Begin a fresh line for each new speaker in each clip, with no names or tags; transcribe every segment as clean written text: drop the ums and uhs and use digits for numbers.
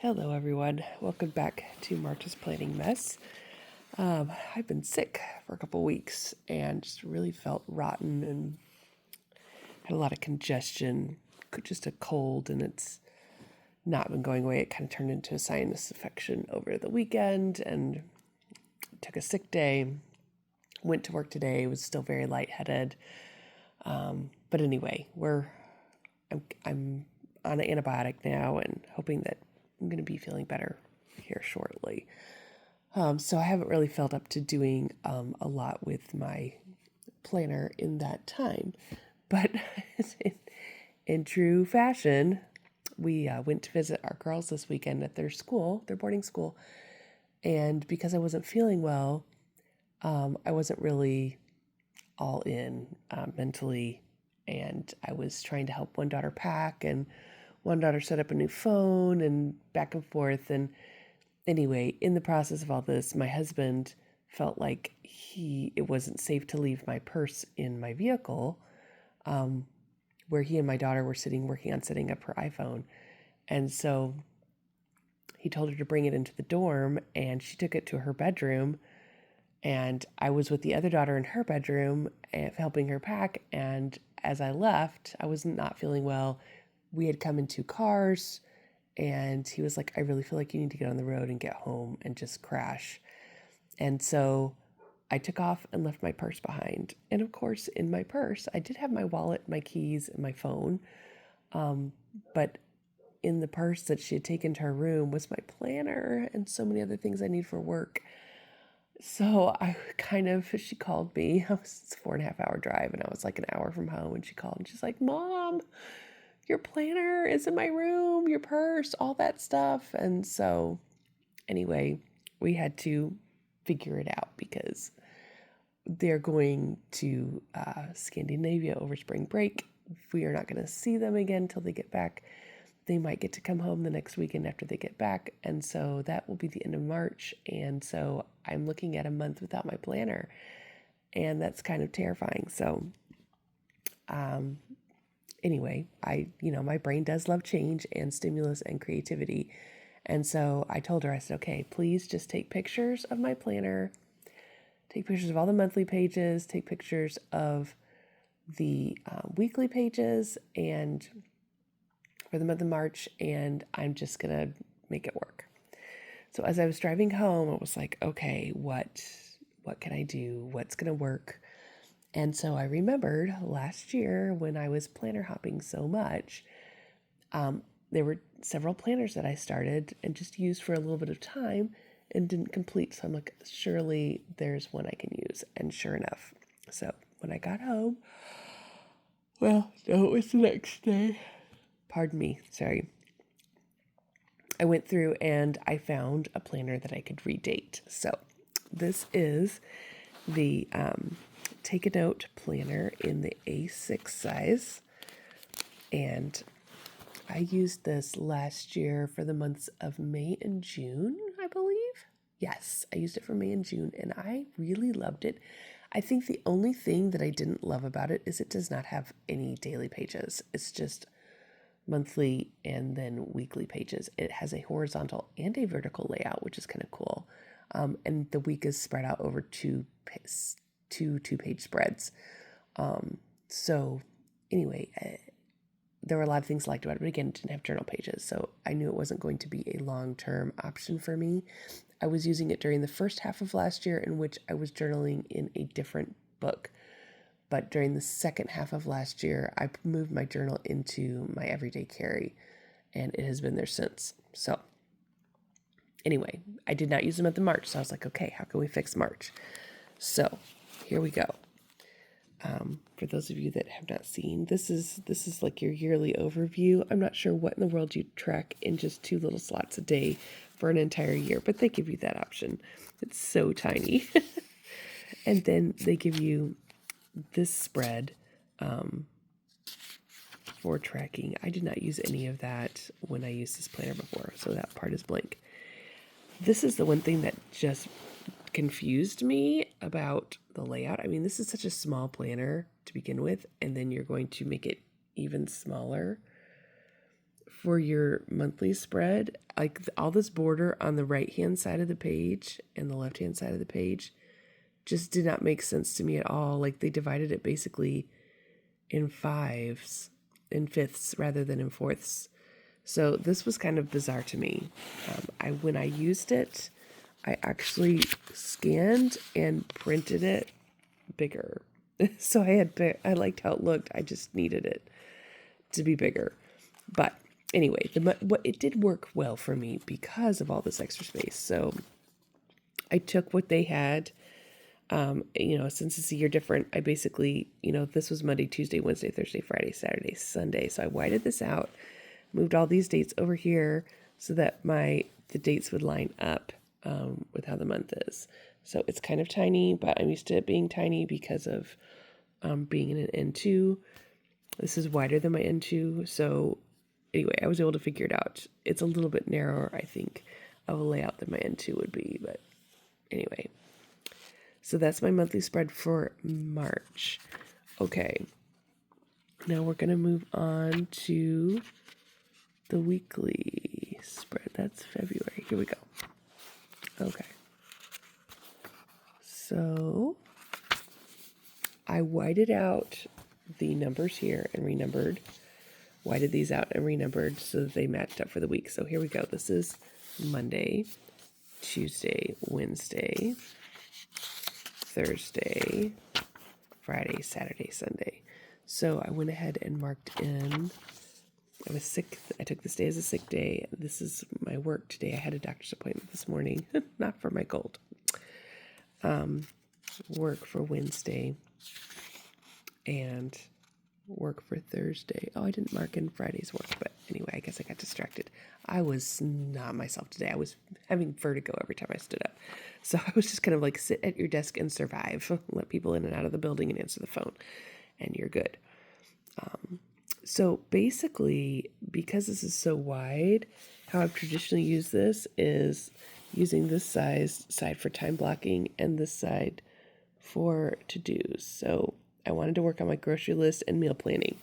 Hello, everyone. Welcome back to March's Planning Mess. I've been sick for a couple weeks and just really felt rotten and had a lot of congestion, just a cold, and it's not been going away. It kind of turned into a sinus infection over the weekend and took a sick day. Went to work today, was still very lightheaded. But anyway, I'm on an antibiotic now and hoping that I'm going to be feeling better here shortly. So I haven't really felt up to doing a lot with my planner in that time. But in true fashion, we went to visit our girls this weekend at their school, their boarding school. And because I wasn't feeling well, I wasn't really all in mentally. And I was trying to help one daughter pack, and one daughter set up a new phone and back and forth. And anyway, in the process of all this, my husband felt like it wasn't safe to leave my purse in my vehicle, where he and my daughter were sitting working on setting up her iPhone. And so he told her to bring it into the dorm, and she took it to her bedroom. And I was with the other daughter in her bedroom helping her pack. And as I left, I was not feeling well. We had come in two cars, and he was like, I really feel like you need to get on the road and get home and just crash. And so I took off and left my purse behind. And of course, in my purse, I did have my wallet, my keys, and my phone. But in the purse that she had taken to her room was my planner and so many other things I need for work. So she called me. It's a 4.5 hour drive, and I was like an hour from home, and she called and she's like, Mom, your planner is in my room, your purse, all that stuff. And so anyway, we had to figure it out because they're going to Scandinavia over spring break. We are not going to see them again until they get back. They might get to come home the next weekend after they get back. And so that will be the end of March. And so I'm looking at a month without my planner. And that's kind of terrifying. So anyway, my brain does love change and stimulus and creativity. And so I told her, I said, okay, please just take pictures of my planner, take pictures of all the monthly pages, take pictures of the weekly pages and for the month of March, and I'm just going to make it work. So as I was driving home, I was like, okay, what can I do? What's going to work? And so I remembered last year when I was planner hopping so much, there were several planners that I started and just used for a little bit of time and didn't complete. So I'm like, surely there's one I can use. And sure enough. So when I got home, no, it was the next day. Pardon me, sorry. I went through and I found a planner that I could redate. So this is the Take a Note planner in the A6 size. And I used this last year for the months of May and June, I believe. Yes, I used it for May and June, and I really loved it. I think the only thing that I didn't love about it is it does not have any daily pages. It's just monthly and then weekly pages. It has a horizontal and a vertical layout, which is kind of cool. And the week is spread out over two two-page spreads. So anyway, there were a lot of things I liked about it, but again, it didn't have journal pages. So I knew it wasn't going to be a long-term option for me. I was using it during the first half of last year in which I was journaling in a different book. But during the second half of last year, I moved my journal into my everyday carry, and it has been there since. So anyway, I did not use them at the March, so I was like, okay, how can we fix March? So here we go. For those of you that have not seen, this is like your yearly overview. I'm not sure what in the world you track in just 2 little slots a day for an entire year, but they give you that option. It's so tiny. And then they give you this spread for tracking. I did not use any of that when I used this planner before, so that part is blank. This is the one thing that just confused me about the layout. I mean, this is such a small planner to begin with, and then you're going to make it even smaller for your monthly spread, like all this border on the right-hand side of the page and the left-hand side of the page just did not make sense to me at all. Like they divided it basically in fifths rather than in fourths. So this was kind of bizarre to me. When I used it, I actually scanned and printed it bigger. So I liked how it looked. I just needed it to be bigger. But anyway, it did work well for me because of all this extra space. So I took what they had. Since it's a year different, I basically, this was Monday, Tuesday, Wednesday, Thursday, Friday, Saturday, Sunday. So I whited this out, moved all these dates over here so that the dates would line up with how the month is. So it's kind of tiny, but I'm used to it being tiny because of being in an N2. This is wider than my N2. So anyway, I was able to figure it out. It's a little bit narrower, I think, of a layout than my N2 would be. But anyway, so that's my monthly spread for March. Okay, now we're going to move on to the weekly spread. That's February. Here we go. Okay. So I whited out the numbers here and renumbered, whited these out and renumbered so that they matched up for the week. So here we go. This is Monday, Tuesday, Wednesday, Thursday, Friday, Saturday, Sunday. So I went ahead and marked in. I was sick. I took this day as a sick day. This is my work today. I had a doctor's appointment this morning, not for my cold. Work for Wednesday and work for Thursday. Oh, I didn't mark in Friday's work, but anyway, I guess I got distracted. I was not myself today. I was having vertigo every time I stood up. So I was just kind of like sit at your desk and survive. Let people in and out of the building and answer the phone, and you're good. So basically, because this is so wide, how I've traditionally used this is using this side for time blocking and this side for to-dos. So I wanted to work on my grocery list and meal planning.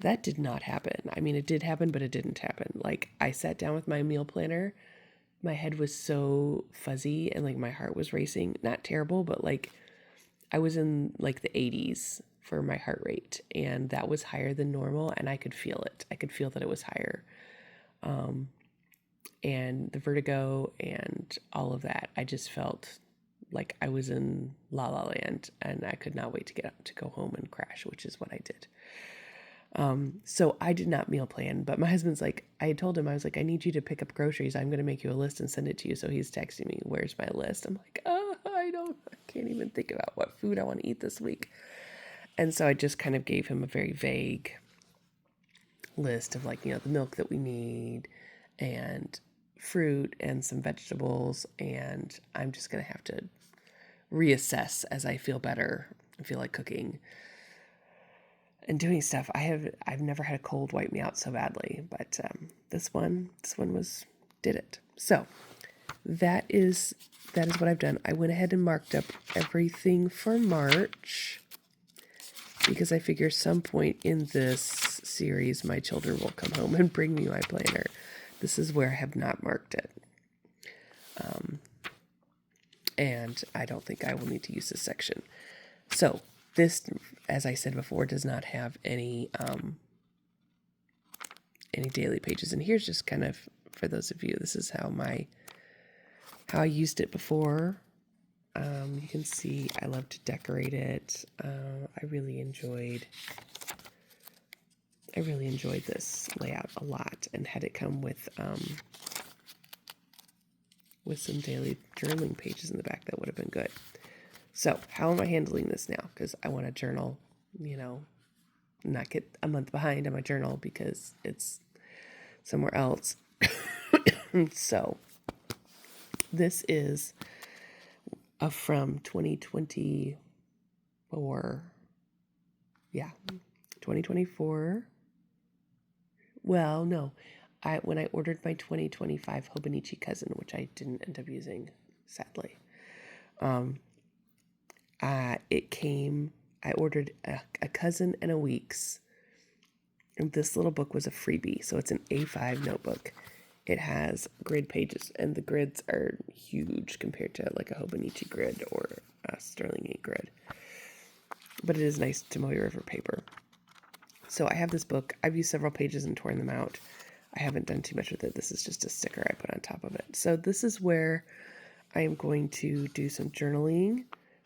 That did not happen. I mean, it did happen, but it didn't happen. Like I sat down with my meal planner. My head was so fuzzy and like my heart was racing. Not terrible, but like I was in like the 80s for my heart rate, and that was higher than normal, and I could feel it. I could feel that it was higher. And the vertigo and all of that, I just felt like I was in La La Land, and I could not wait to get up to go home and crash, which is what I did. So I did not meal plan, but my husband's like, I had told him, I was like, I need you to pick up groceries. I'm going to make you a list and send it to you. So he's texting me, where's my list? I'm like, I can't even think about what food I want to eat this week. And so I just kind of gave him a very vague list of like, the milk that we need and fruit and some vegetables. And I'm just going to have to reassess as I feel better and feel like cooking and doing stuff. I've never had a cold wipe me out so badly, but this one did it. So that is what I've done. I went ahead and marked up everything for March because I figure some point in this series my children will come home and bring me my planner. This is where I have not marked it. And I don't think I will need to use this section. So this, as I said before, does not have any daily pages. And here's just kind of, for those of you, this is how I used it before. You can see I love to decorate it. I really enjoyed this layout a lot, and had it come with some daily journaling pages in the back, that would have been good. So how am I handling this now? Because I want to journal, not get a month behind on my journal because it's somewhere else. So this is from 2024. Yeah, 2024. Well, no. When I ordered my 2025 Hobonichi cousin, which I didn't end up using, sadly. It came, I ordered a cousin and a week's And this little book was a freebie, so it's an A5 notebook. It has grid pages, and the grids are huge compared to like a Hobonichi grid or a Sterling ink grid. But it is nice Tomoe River paper. So I have this book. I've used several pages and torn them out. I haven't done too much with it. This is just a sticker I put on top of it. So this is where I am going to do some journaling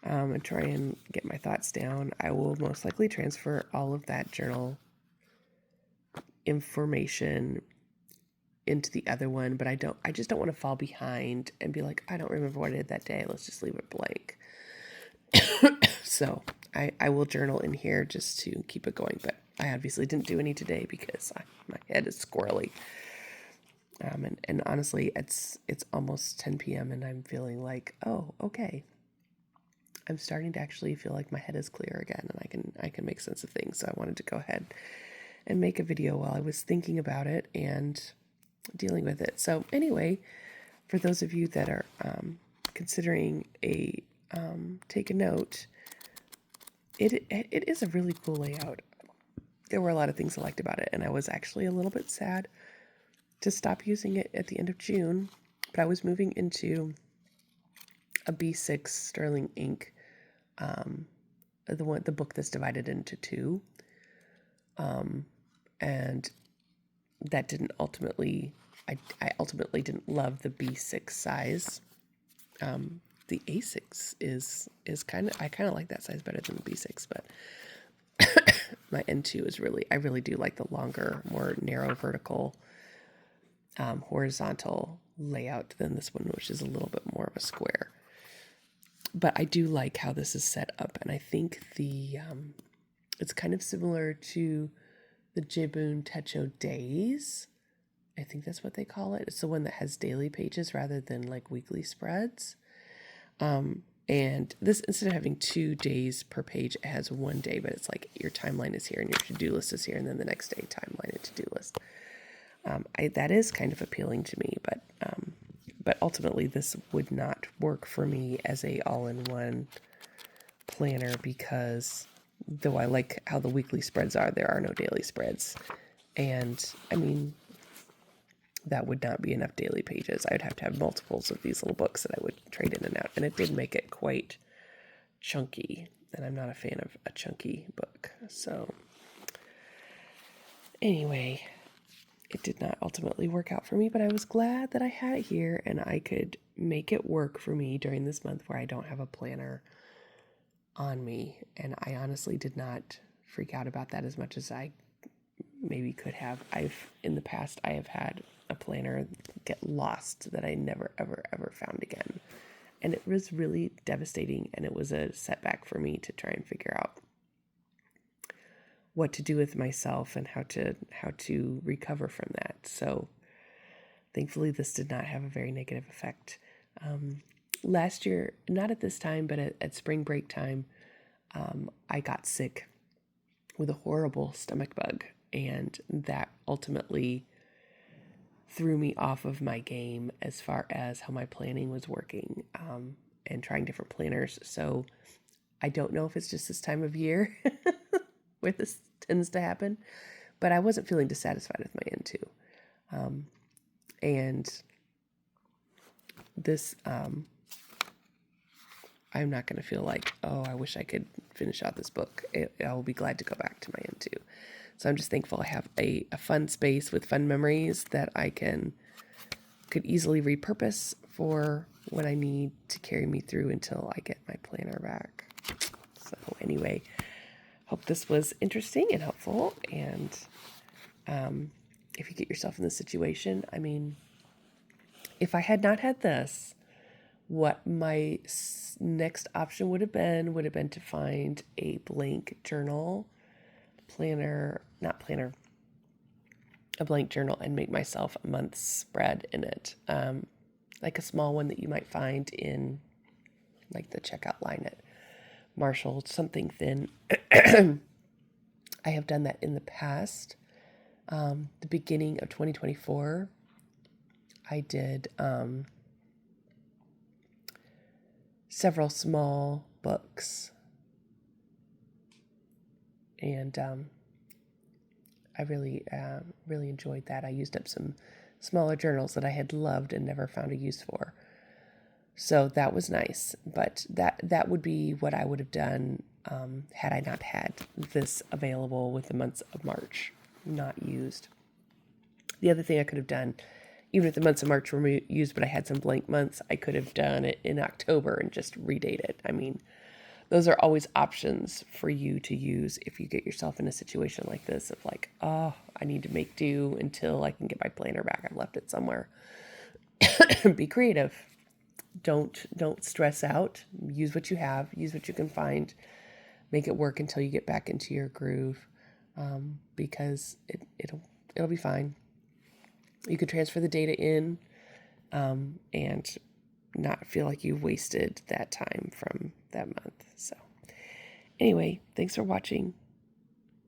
and try and get my thoughts down. I will most likely transfer all of that journal information into the other one, but I just don't want to fall behind and be like, I don't remember what I did that day. Let's just leave it blank. So I will journal in here just to keep it going, but I obviously didn't do any today because my head is squirrely. And honestly, it's almost 10 p.m. and I'm feeling like, oh, okay. I'm starting to actually feel like my head is clear again and I can make sense of things. So I wanted to go ahead and make a video while I was thinking about it and dealing with it. So anyway, for those of you that are considering take a note, it is a really cool layout. There were a lot of things I liked about it, and I was actually a little bit sad to stop using it at the end of June, but I was moving into a B6 Sterling ink, the book that's divided into two, and that didn't ultimately, I ultimately didn't love the B6 size. The A6 is I kind of like that size better than the B6, but my N2 is I really do like the longer, more narrow vertical, horizontal layout than this one, which is a little bit more of a square. But I do like how this is set up, and I think it's kind of similar to the Jibun Techo Days. I think that's what they call it. It's the one that has daily pages rather than like weekly spreads. And this, instead of having 2 days per page, it has 1 day, but it's like your timeline is here and your to-do list is here, and then the next day timeline and to-do list. That is kind of appealing to me, but ultimately this would not work for me as a all-in-one planner because though I like how the weekly spreads are, there are no daily spreads. And I mean, that would not be enough daily pages. I would have to have multiples of these little books that I would trade in and out. And it did make it quite chunky. And I'm not a fan of a chunky book. So anyway, it did not ultimately work out for me, but I was glad that I had it here and I could make it work for me during this month where I don't have a planner on me. And I honestly did not freak out about that as much as I maybe could have. In the past, I have had a planner get lost that I never, ever, ever found again. And it was really devastating, and it was a setback for me to try and figure out what to do with myself and how to recover from that. So thankfully, this did not have a very negative effect. Last year, not at this time, but at spring break time, I got sick with a horrible stomach bug, and that ultimately threw me off of my game as far as how my planning was working, and trying different planners. So I don't know if it's just this time of year where this tends to happen, but I wasn't feeling dissatisfied with my N2. And this, I'm not going to feel like, oh, I wish I could finish out this book. I will be glad to go back to my N2. So I'm just thankful I have a fun space with fun memories that I could easily repurpose for what I need to carry me through until I get my planner back. So anyway, hope this was interesting and helpful. And if you get yourself in this situation, I mean, if I had not had this, what my next option would have been to find a blank journal, a blank journal, and make myself a month's spread in it. Like a small one that you might find in like the checkout line at Marshall, something thin. I have done that in the past. The beginning of 2024, I did several small books, and I really, really enjoyed that. I used up some smaller journals that I had loved and never found a use for. So that was nice, but that would be what I would have done had I not had this available with the months of March not used. The other thing I could have done, even if the months of March were used, but I had some blank months, I could have done it in October and just redate it. I mean, those are always options for you to use if you get yourself in a situation like this of like, oh, I need to make do until I can get my planner back. I've left it somewhere. Be creative. Don't stress out. Use what you have. Use what you can find. Make it work until you get back into your groove, because it'll be fine. You could transfer the data in and not feel like you've wasted that time from that month. So anyway, thanks for watching.